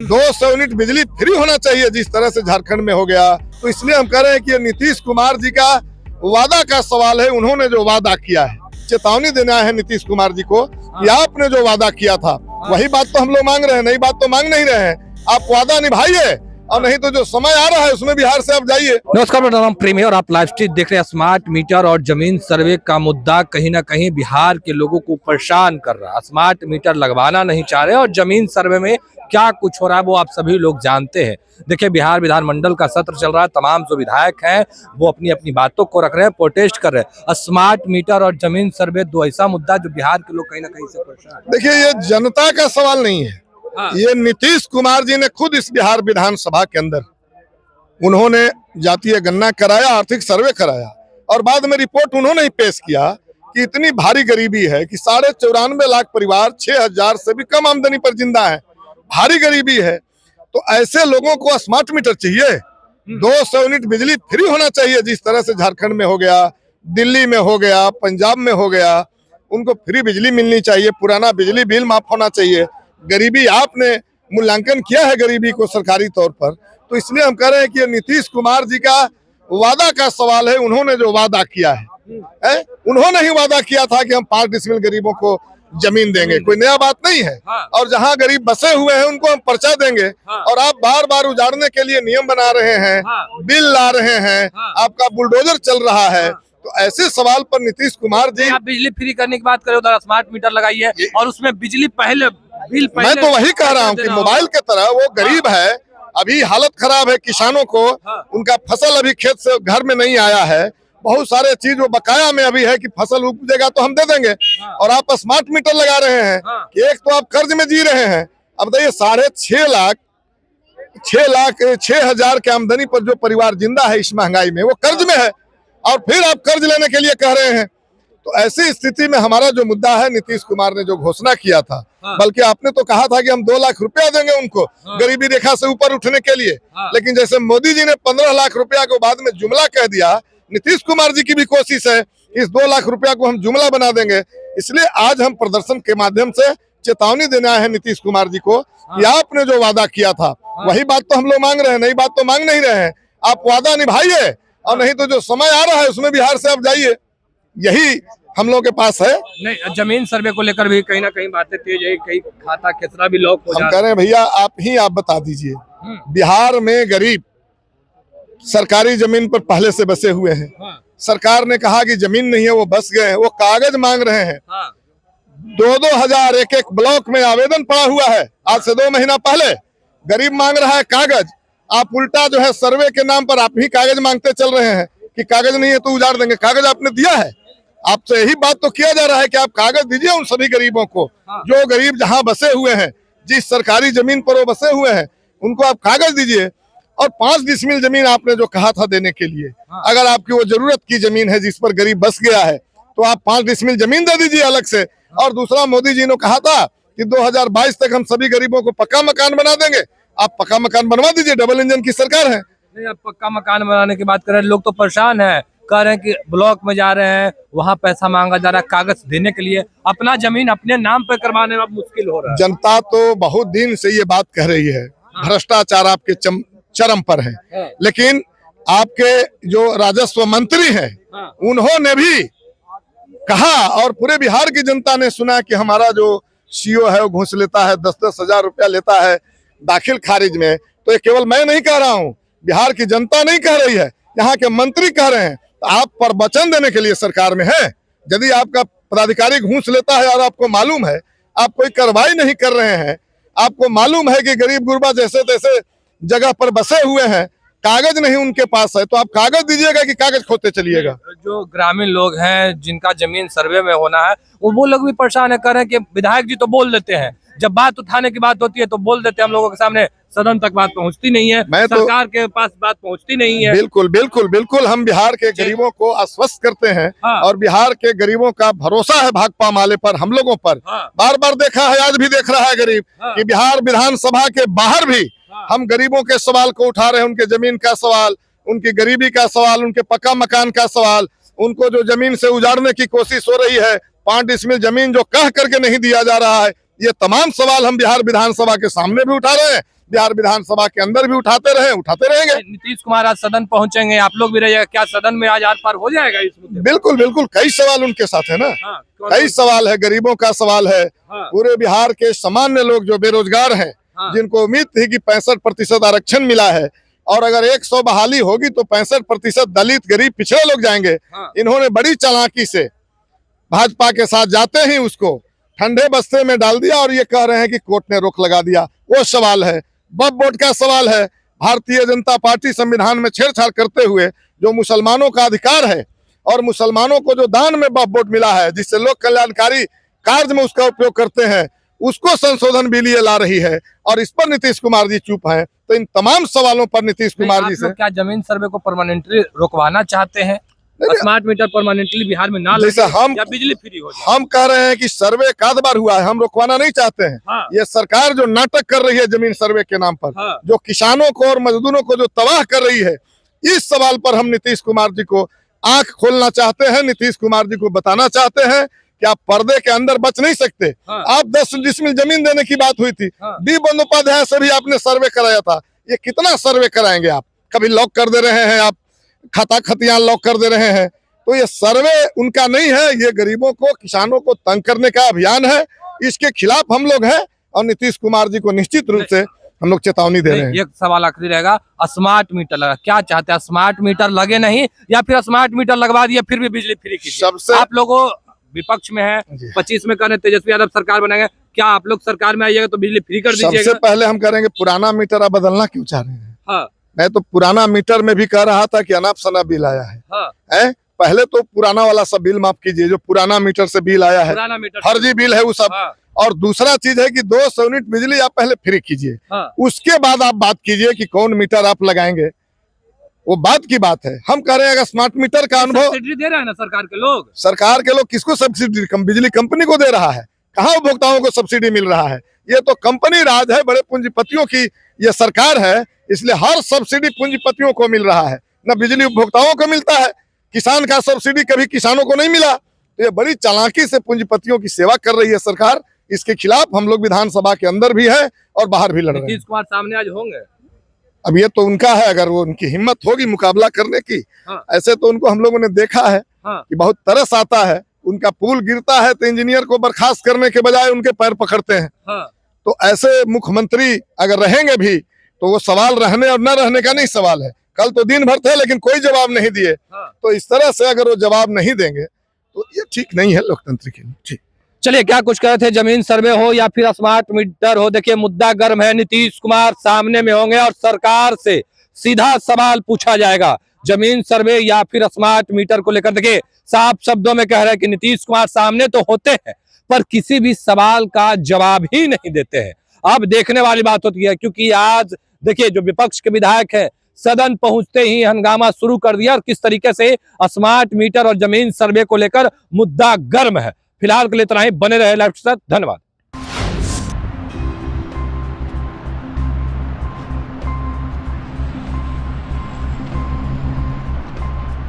200 unit बिजली free होना चाहिए जिस तरह से झारखंड में हो गया। तो इसलिए हम कह रहे हैं कि ये नीतीश कुमार जी का वादा का सवाल है। उन्होंने जो वादा किया है, चेतावनी देना है नीतीश कुमार जी को कि आपने जो वादा किया था वही बात तो हम लोग मांग रहे हैं, नई बात तो मांग नहीं रहे हैं। आप वादा निभाइए और नहीं तो जो समय आ रहा है उसमें बिहार से आप जाइए। नमस्कार, मेरा नाम प्रेम है और आप लाइव स्ट्रीट देख रहे हैं। स्मार्ट मीटर और जमीन सर्वे का मुद्दा कहीं ना कहीं बिहार के लोगों को परेशान कर रहा है। स्मार्ट मीटर लगवाना नहीं चाह रहे और जमीन सर्वे में क्या कुछ हो रहा है वो आप सभी लोग जानते हैं। देखिए, बिहार विधानमंडल का सत्र चल रहा है, तमाम जो विधायक हैं वो अपनी अपनी बातों को रख रहे हैं, प्रोटेस्ट कर रहे हैं। स्मार्ट मीटर और जमीन सर्वे दो ऐसा मुद्दा जो बिहार के लोग कहीं ना कहीं से परेशान है। देखिए, ये जनता का सवाल नहीं है। ये नीतीश कुमार जी ने खुद इस बिहार विधानसभा के अंदर उन्होंने जातीय गणना कराया, आर्थिक सर्वे कराया और बाद में रिपोर्ट उन्होंने ही पेश किया कि इतनी भारी गरीबी है कि 94.5 लाख परिवार 6,000 से भी कम आमदनी पर जिंदा है। भारी गरीबी है, तो ऐसे लोगों को स्मार्ट मीटर चाहिए। 200 यूनिट बिजली फ्री होना चाहिए जिस तरह से झारखंड में हो गया, दिल्ली में हो गया, पंजाब में हो गया। उनको फ्री बिजली मिलनी चाहिए, पुराना बिजली बिल माफ होना चाहिए। गरीबी आपने मूल्यांकन किया है गरीबी को सरकारी तौर पर, तो इसलिए हम कह रहे हैं कि ये नीतीश कुमार जी का वादा का सवाल है। उन्होंने जो वादा किया है, उन्होंने ही वादा किया था कि हम 5 डिसमिल गरीबों को जमीन देंगे, कोई नया बात नहीं है। और जहां गरीब बसे हुए हैं उनको हम पर्चा देंगे। और आप बार बार उजाड़ने के लिए नियम बना रहे हैं, बिल ला रहे हैं, आपका बुलडोजर चल रहा है। तो ऐसे सवाल पर नीतीश कुमार जी, आप बिजली फ्री करने की बात करें, उधर स्मार्ट मीटर लगाइए और उसमें बिजली पहले बिल पहले। मैं तो वही कह रहा हूँ कि मोबाइल के तरह वो गरीब है, अभी हालत खराब है किसानों को, उनका फसल अभी खेत से घर में नहीं आया है, बहुत सारे चीज वो बकाया में अभी है कि फसल उपजेगा तो हम दे देंगे। और आप स्मार्ट मीटर लगा रहे हैं कि एक तो आप कर्ज में जी रहे हैं। अब बताइए, 6,00,000 के आमदनी पर जो परिवार जिंदा है इस महंगाई में, वो कर्ज में है और फिर आप कर्ज लेने के लिए कह रहे हैं। तो ऐसी स्थिति में हमारा जो मुद्दा है, नीतीश कुमार ने जो घोषणा किया था, बल्कि आपने तो कहा था कि हम 2 लाख रुपया देंगे उनको गरीबी रेखा से ऊपर उठने के लिए। लेकिन जैसे मोदी जी ने 15 लाख रुपया को बाद में जुमला कह दिया, नीतीश कुमार जी की भी कोशिश है इस 2 लाख रुपया को हम जुमला बना देंगे। इसलिए आज हम प्रदर्शन के माध्यम से चेतावनी देना है नीतीश कुमार जी को कि आपने जो वादा किया था वही बात तो हम लोग मांग रहे हैं, नई बात तो मांग नहीं रहे हैं। आप वादा निभाइए और नहीं तो जो समय आ रहा है उसमें बिहार से आप जाइए। यही हम लोग के पास है। नहीं, जमीन सर्वे को लेकर भी कहीं ना कहीं बातें तेज है, कहीं खाता खेसरा भी लॉक हो हम कह रहे हैं भैया आप बता दीजिए, बिहार में गरीब सरकारी जमीन पर पहले से बसे हुए हैं। सरकार ने कहा कि जमीन नहीं है, वो बस गए हैं, वो कागज मांग रहे हैं। 2-2 हजार एक ब्लॉक में आवेदन पड़ा हुआ है। आज से 2 महीना पहले गरीब मांग रहा है कागज। आप उल्टा जो है सर्वे के नाम पर आप ही कागज मांगते चल रहे हैं कि कागज नहीं है तो उजाड़ देंगे। कागज आपने दिया है, आपसे यही बात तो किया जा रहा है कि आप कागज दीजिए उन सभी गरीबों को। जो गरीब जहां बसे हुए हैं, जिस सरकारी जमीन पर वो बसे हुए हैं, उनको आप कागज दीजिए। और 5 डिसमिल जमीन आपने जो कहा था देने के लिए, अगर आपकी वो जरूरत की जमीन है जिस पर गरीब बस गया है तो आप 5 डिसमिल जमीन दे दीजिए अलग से। और दूसरा, मोदी जी ने कहा था कि 2022 तक हम सभी गरीबों को पक्का मकान बना देंगे। आप पक्का मकान बनवा दीजिए, डबल इंजन की सरकार है। नहीं, अब पक्का मकान बनाने की बात करें, लोग तो परेशान है, कह रहे हैं कि ब्लॉक में जा रहे हैं, वहाँ पैसा मांगा जा रहा है कागज देने के लिए, अपना जमीन अपने नाम पर करवाने में अब मुश्किल हो रहा है। जनता तो बहुत दिन से ये बात कह रही है, भ्रष्टाचार आपके चरम पर है। लेकिन आपके जो राजस्व मंत्री हैं, उन्होंने भी कहा और पूरे बिहार की जनता ने सुना कि हमारा जो सीओ है वो घूस लेता है, 10-10 हजार रुपया लेता है दाखिल खारिज में। तो ये केवल मैं नहीं कह रहा हूँ, बिहार की जनता नहीं कह रही है, यहाँ के मंत्री कह रहे हैं। तो आप पर वचन देने के लिए सरकार में है। यदि आपका पदाधिकारी घूस लेता है और आपको मालूम है, आप कोई कार्रवाई नहीं कर रहे हैं, आपको मालूम है कि गरीब गुरबा जैसे तैसे जगह पर बसे हुए हैं, कागज नहीं उनके पास है, तो आप कागज दीजिएगा कि कागज खोते चलिएगा। जो ग्रामीण लोग हैं जिनका जमीन सर्वे में होना है, वो लोग भी परेशान है, कर रहे हैं कि विधायक जी तो बोल देते हैं, जब बात उठाने की बात होती है तो बोल देते हैं हम लोगों के सामने, सदन तक बात पहुंचती नहीं है, सरकार के पास बात पहुंचती नहीं है। बिल्कुल बिल्कुल बिल्कुल, हम बिहार के गरीबों को आश्वस्त करते हैं। और बिहार के गरीबों का भरोसा है भाकपा माले पर, हम लोगों पर। बार बार देखा है, आज भी देख रहा है गरीब कि बिहार विधानसभा के बाहर भी हम गरीबों के सवाल को उठा रहे हैं, उनके जमीन का सवाल, उनकी गरीबी का सवाल, उनके पक्का मकान का सवाल, उनको जो जमीन से उजाड़ने की कोशिश हो रही है, 5 डिसमिल जमीन जो कह करके नहीं दिया जा रहा है, ये तमाम सवाल हम बिहार विधानसभा के सामने भी उठा रहे हैं बिहार विधानसभा के अंदर भी उठाते रहेंगे। नीतीश कुमार आज सदन पहुंचेंगे, आप लोग भी रहिएगा, क्या सदन में आज आर पार हो जाएगा इस मुद्दे पर? बिल्कुल बिल्कुल, कई सवाल उनके साथ है ना। हाँ, कई सवाल है, गरीबों का सवाल है, हाँ, पूरे बिहार के सामान्य लोग जो बेरोजगार हैं, हाँ, जिनको उम्मीद थी कि 65% आरक्षण मिला है और अगर 100 बहाली होगी तो 65% दलित, गरीब, पिछड़े लोग जाएंगे। हाँ, इन्होंने बड़ी चालाकी से भाजपा के साथ जाते ही उसको ठंडे बस्ते में डाल दिया और ये कह रहे हैं कि कोर्ट ने रोक लगा दिया। वो सवाल है। वक्फ बोर्ड का सवाल है। भारतीय जनता पार्टी संविधान में छेड़छाड़ करते हुए जो मुसलमानों का अधिकार है और मुसलमानों को जो दान में वक्फ बोर्ड मिला है, जिससे लोग कल्याणकारी कार्य में उसका उपयोग करते हैं, उसको संशोधन बिल ये ला रही है और इस पर नीतीश कुमार जी चुप हैं। तो इन तमाम सवालों पर नीतीश कुमार जी से क्या जमीन सर्वे को परमानेंटली रुकवाना चाहते हैं? स्मार्ट मीटर परमानेंटली बिहार में ना जैसे लगे हम या बिजली फ्री हो जाए? हम कह रहे हैं कि सर्वे एकाध बार हुआ है, हम रुकवाना नहीं चाहते हैं। हाँ, ये सरकार जो नाटक कर रही है जमीन सर्वे के नाम पर, हाँ, जो किसानों को और मजदूरों को जो तबाह कर रही है, इस सवाल पर हम नीतीश कुमार जी को आंख खोलना चाहते हैं। नीतीश कुमार जी को बताना चाहते हैं कि आप पर्दे के अंदर बच नहीं सकते। हाँ, आप 10 डिसमिल जमीन देने की बात हुई थी, हाँ, डी बंदोपाध्याय से भी आपने सर्वे कराया था। ये कितना सर्वे कराएंगे आप? कभी लॉक कर दे रहे हैं आप, खाता खतियान लॉक कर दे रहे हैं। तो ये सर्वे उनका नहीं है, ये गरीबों को, किसानों को तंग करने का अभियान है। इसके खिलाफ हम लोग हैं और नीतीश कुमार जी को निश्चित रूप से हम लोग चेतावनी दे रहे हैं। एक सवाल आखिरी रहेगा, स्मार्ट मीटर लगा, क्या चाहते हैं? स्मार्ट मीटर लगे नहीं या फिर स्मार्ट मीटर लगवा दिए फिर भी बिजली फ्री कीजिए? सबसे आप लोगों विपक्ष में है, 25 में कहने तेजस्वी यादव सरकार बनाएंगे, क्या आप लोग सरकार में आइएगा तो बिजली फ्री कर सबसे दीजिएगा? पहले हम करेंगे पुराना मीटर आप बदलना क्यों चाह रहे हैं? हाँ, मैं तो पुराना मीटर में भी कह रहा था कि अनाप शनाप बिल आया है। हाँ, पहले तो पुराना वाला सब बिल माफ कीजिए, जो पुराना मीटर से बिल आया है, पुराना मीटर फर्जी बिल है वो सब। हाँ, और दूसरा चीज है कि 200 यूनिट बिजली आप पहले फ्री कीजिए, हाँ, उसके बाद आप बात कीजिए कि कौन मीटर आप लगाएंगे। वो बात की बात है। हम कह रहे हैं अगर स्मार्ट मीटर का अनुभव सब्सिडी दे रहे हैं ना सरकार के लोग, किसको सब्सिडी? बिजली कंपनी को दे रहा है। कहाँ उपभोक्ताओं को सब्सिडी मिल रहा है? ये तो कंपनी राज है, बड़े पूंजीपतियों की ये सरकार है, इसलिए हर सब्सिडी पूंजीपतियों को मिल रहा है, न बिजली उपभोक्ताओं को मिलता है। किसान का सब्सिडी कभी किसानों को नहीं मिला। तो ये बड़ी चालाकी से पूंजीपतियों की सेवा कर रही है सरकार। इसके खिलाफ हम लोग विधानसभा के अंदर भी है और बाहर भी लड़ रहे हैं। नीतीश कुमार सामने आज होंगे? अब ये तो उनका है, अगर वो उनकी हिम्मत होगी मुकाबला करने की। हाँ, ऐसे तो उनको हम लोगों ने देखा है हाँ, कि बहुत तरस आता है। उनका पुल गिरता है तो इंजीनियर को बर्खास्त करने के बजाय उनके पैर पकड़ते हैं। हाँ, तो ऐसे मुख्यमंत्री अगर रहेंगे भी तो वो सवाल रहने और न रहने का नहीं सवाल है। कल तो दिन भर थे लेकिन कोई जवाब नहीं दिए। हाँ। तो इस तरह से अगर वो जवाब नहीं देंगे तो ये ठीक नहीं है लोकतंत्र के लिए। ठीक, चलिए, क्या कुछ कह रहे थे? जमीन सर्वे हो या फिर स्मार्ट मीटर हो, देखिए मुद्दा गर्म है। नीतीश कुमार सामने में होंगे और सरकार से सीधा सवाल पूछा जाएगा, जमीन सर्वे या फिर स्मार्ट मीटर को लेकर। देखिए साफ शब्दों में कह रहे हैं कि नीतीश कुमार सामने तो होते हैं पर किसी भी सवाल का जवाब ही नहीं देते हैं। अब देखने वाली बात होती है, क्योंकि आज देखिए जो विपक्ष के विधायक है सदन पहुंचते ही हंगामा शुरू कर दिया और किस तरीके से स्मार्ट मीटर और जमीन सर्वे को लेकर मुद्दा गर्म है। फिलहाल के लिए इतना ही। बने रहे लाइव के साथ। धन्यवाद।